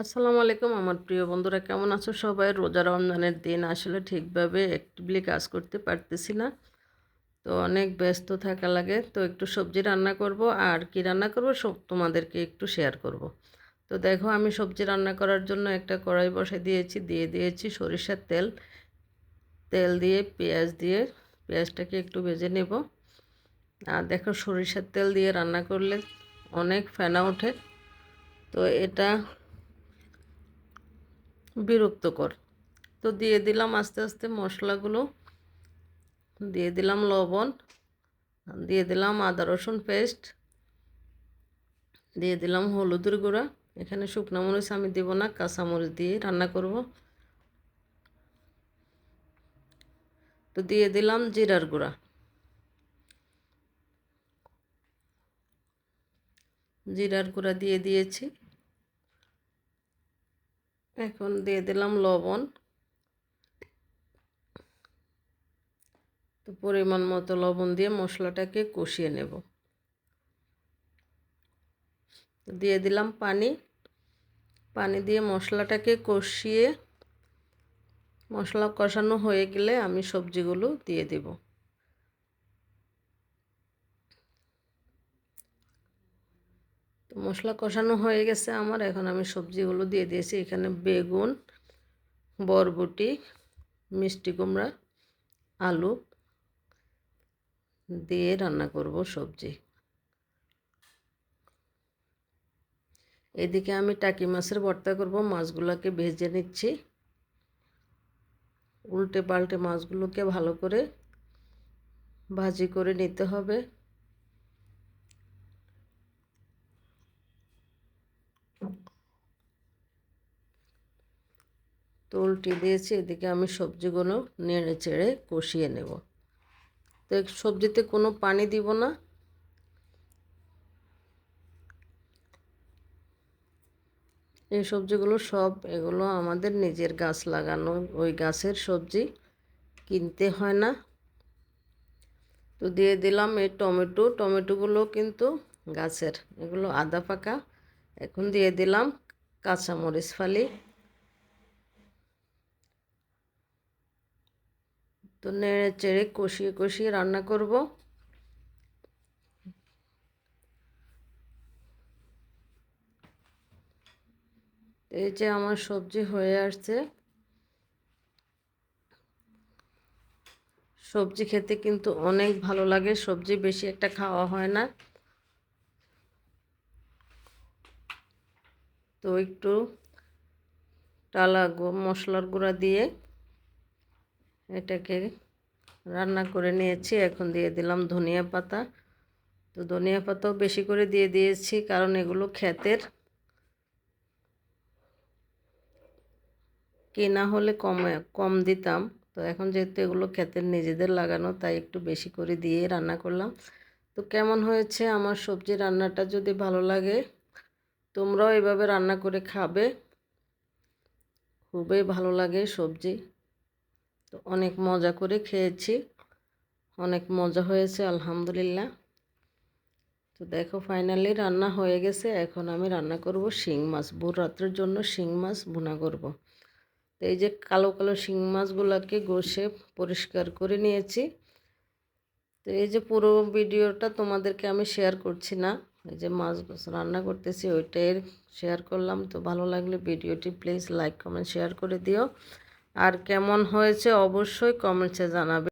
আসসালামু আলাইকুম আমার প্রিয় বন্ধুরা, কেমন আছো সবাই? রোজা রমজানের দিন আসলে ঠিকভাবে অ্যাক্টিভলি কাজ করতে পারতেছি না, তো অনেক ব্যস্ত থাকা লাগে। তো একটু সবজি রান্না করব, আর কি রান্না করব সব তোমাদেরকে একটু শেয়ার করব। তো দেখো, আমি সবজি রান্না করার জন্য একটা কড়াই বসে দিয়েছি, দিয়ে দিয়েছি সরিষার তেল। তেল দিয়ে পেঁয়াজ দিয়ে পেঁয়াজটাকে একটু ভেজে নেব। আর দেখো, সরিষার তেল দিয়ে রান্না করলে অনেক ফেনা ওঠে, তো এটা বিরক্তকর। তো দিয়ে দিলাম আস্তে আস্তে মশলাগুলো, দিয়ে দিলাম লবণ, দিয়ে দিলাম আদা রসুন পেস্ট, দিয়ে দিলাম হলুদের গুঁড়া। এখানে শুকনো মরিচ আমি দেব না, কাঁচা মরিচ দিয়ে রান্না করব। তো দিয়ে দিলাম জিরার গুঁড়া, জিরার গুঁড়া দিয়ে দিয়েছি। এখন দিয়ে দিলাম লবণ। তো পরিমাণ মতো লবণ দিয়ে মশলাটাকে কষিয়ে নেব। তো দিয়ে দিলাম পানি। পানি দিয়ে মশলাটাকে কষিয়ে, মশলা কষানো হয়ে গেলে আমি সবজিগুলো দিয়ে দেব। তো মশলা কষানো হয়ে গেছে আমার, এখন আমি সবজিগুলো দিয়ে দিয়েছি। এখানে বেগুন, বরবটি, মিষ্টি কুমড়া, আলু দিয়ে রান্না করব সবজি। এদিকে আমি টাকি মাছের ভর্তা করব, মাছগুলোকে ভেজে নিচ্ছি। উল্টে পাল্টে মাছগুলোকে ভালো করে ভাজি করে নিতে হবে। তো উল্টে দিয়েছি, এদিকে আমি সবজিগুলো নেড়ে চেড়ে কষিয়ে নেব। তো সবজিতে কোনো পানি দিব না। এই সবজিগুলো সব এগুলো আমাদের নিজের গাছ লাগানো, ওই গাছের সবজি, কিনতে হয় না। তো দিয়ে দিলাম এই টমেটোগুলো কিন্তু গাছের, এগুলো আদা পাকা। এখন দিয়ে দিলাম কাঁচামরিচ ফালি। তো নেড়ে চেড়ে কষিয়ে কষিয়ে রান্না করব। এই যে আমার সবজি হয়ে আসছে। সবজি খেতে কিন্তু অনেক ভালো লাগে, সবজি বেশি একটা খাওয়া হয় না। তো একটু টালা মশলার গুঁড়া দিয়ে এটাকে রান্না করে নিয়েছি। এখন দিয়ে দিলাম ধনিয়া পাতা। তো ধনিয়া পাতাও বেশি করে দিয়ে দিয়েছি, কারণ এগুলো ক্ষেতের, কেনা হলে কম দিতাম। তো এখন যেহেতু এগুলো ক্ষেতের নিজেদের লাগানো, তাই একটু বেশি করে দিয়ে রান্না করলাম। তো কেমন হয়েছে আমার সবজি রান্নাটা? যদি ভালো লাগে তোমরাও এভাবে রান্না করে খাবে, খুবই ভালো লাগে সবজি। তো অনেক মজা করে খেয়েছি, অনেক মজা হয়েছে আলহামদুলিল্লাহ। তো দেখো, ফাইনালি রান্না হয়ে গেছে। এখন আমি রান্না করব শিং মাছ, ভোর রাত্রের জন্য শিং মাছ ভুনা করব। তো এই যে কালো কালো শিং মাছগুলোকে ঘষে পরিষ্কার করে নিয়েছি। তো এই যে পুরো ভিডিওটা তোমাদেরকে আমি শেয়ার করছি না, এই যে মাছ রান্না করতেছি ওইটাই শেয়ার করলাম। তো ভালো লাগলে ভিডিওটি প্লিজ লাইক কমেন্ট শেয়ার করে দিও। আর কেমন হয়েছে অবশ্যই কমেন্টসে জানাবে।